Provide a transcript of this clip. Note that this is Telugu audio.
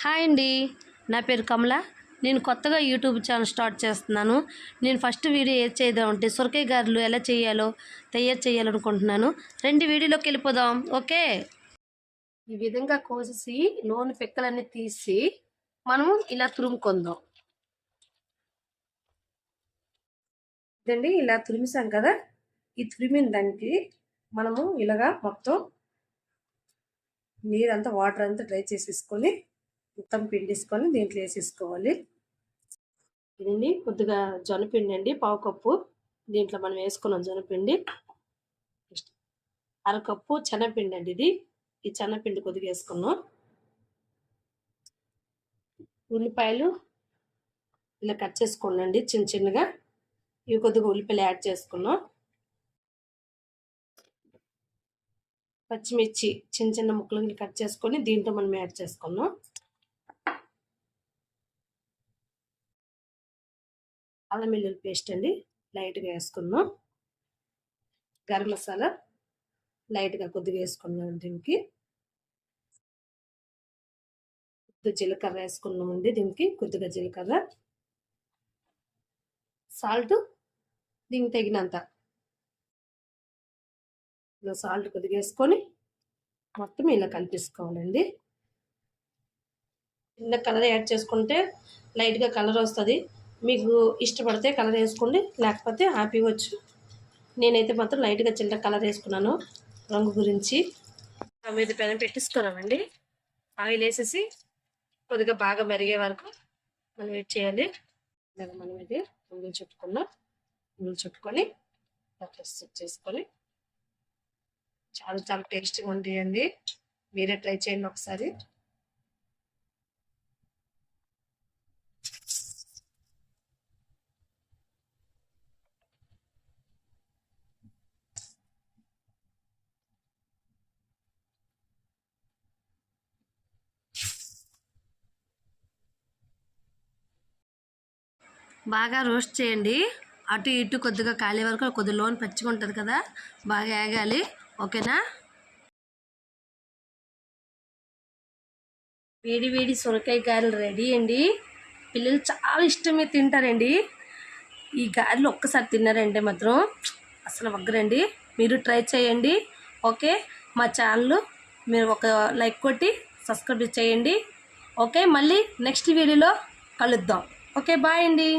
హాయ్ అండి, నా పేరు కమల. నేను కొత్తగా యూట్యూబ్ ఛానల్ స్టార్ట్ చేస్తున్నాను. నేను ఫస్ట్ వీడియో ఏది చేద్దామంటే సొరకాయ గారెలు ఎలా చేయాలో తయారు చేయాలనుకుంటున్నాను. రెండు వీడియోలోకి వెళ్ళిపోదాం. ఓకే, ఈ విధంగా కోసేసి లోని పిక్కలన్నీ తీసి మనము ఇలా తురుముకుందాం. ఇదండి, ఇలా తురిమిసాం కదా. ఈ తురిమిన దానికి మనము ఇలాగా మొత్తం నీరంతా వాటర్ అంతా డ్రై చేసేసుకొని మొత్తం పిండేసుకొని దీంట్లో వేసేసుకోవాలి. ఇదండి కొద్దిగా జొన్నపిండి అండి, పావు కప్పు దీంట్లో మనం వేసుకున్నాం. జొన్నపిండి అరకప్పు శనగపిండి అండి. ఈ శనగపిండి కొద్దిగా వేసుకున్నాం. ఉల్లిపాయలు ఇలా కట్ చేసుకోండి చిన్న చిన్నగా. ఇవి కొద్దిగా ఉల్లిపాయలు యాడ్ చేసుకున్నాం. పచ్చిమిర్చి చిన్న చిన్న ముక్కలు కట్ చేసుకొని దీంట్లో మనం యాడ్ చేసుకున్నాం. అల్లం వెల్లుల్లి పేస్ట్ అండి లైట్గా వేసుకున్నాం. గరం మసాలా లైట్గా కొద్దిగా వేసుకున్నాం. దీనికి కొద్దిగా జీలకర్ర వేసుకున్నామండి. దీనికి కొద్దిగా జీలకర్ర, సాల్ట్ దీనికి తగినంత. ఇలా సాల్ట్ కొద్దిగా వేసుకొని మొత్తం ఇలా కలిపేసుకోవాలండి. చిన్న కలర్ యాడ్ చేసుకుంటే లైట్గా కలర్ వస్తుంది. మీకు ఇష్టపడితే కలర్ వేసుకోండి, లేకపోతే ఆపివచ్చు. నేనైతే మాత్రం లైట్గా చిన్న కలర్ వేసుకున్నాను రంగు గురించి. మీద పెనం పెట్టేసుకున్నామండి. ఆయిల్ వేసేసి కొద్దిగా బాగా మరిగే వరకు మనం వెయిట్ చేయాలి. మనం ఇది ముందు చుట్టుకొని చేసుకొని చాలా చాలా టేస్టీగా ఉంటాయండి. మీరే ట్రై చేయండి ఒకసారి. బాగా రోస్ట్ చేయండి. అటు ఇటు కొద్దిగా కాలే వరకు, కొద్దిగా లోన్ పచ్చిగా ఉంటుంది కదా, బాగా ఏగాలి. ఓకేనా? వేడి వేడి సొరకాయ గారెలు రెడీ అండి. పిల్లలు చాలా ఇష్టమే తింటారండి. ఈ గారెలు ఒక్కసారి తిన్నారంటే మాత్రం అసలు వగ్గరండి. మీరు ట్రై చేయండి. ఓకే, మా ఛానల్ మీరు ఒక లైక్ కొట్టి సబ్స్క్రైబ్ చేయండి. ఓకే, మళ్ళీ నెక్స్ట్ వీడియోలో కలుద్దాం. ఓకే, బాయ్ అండి.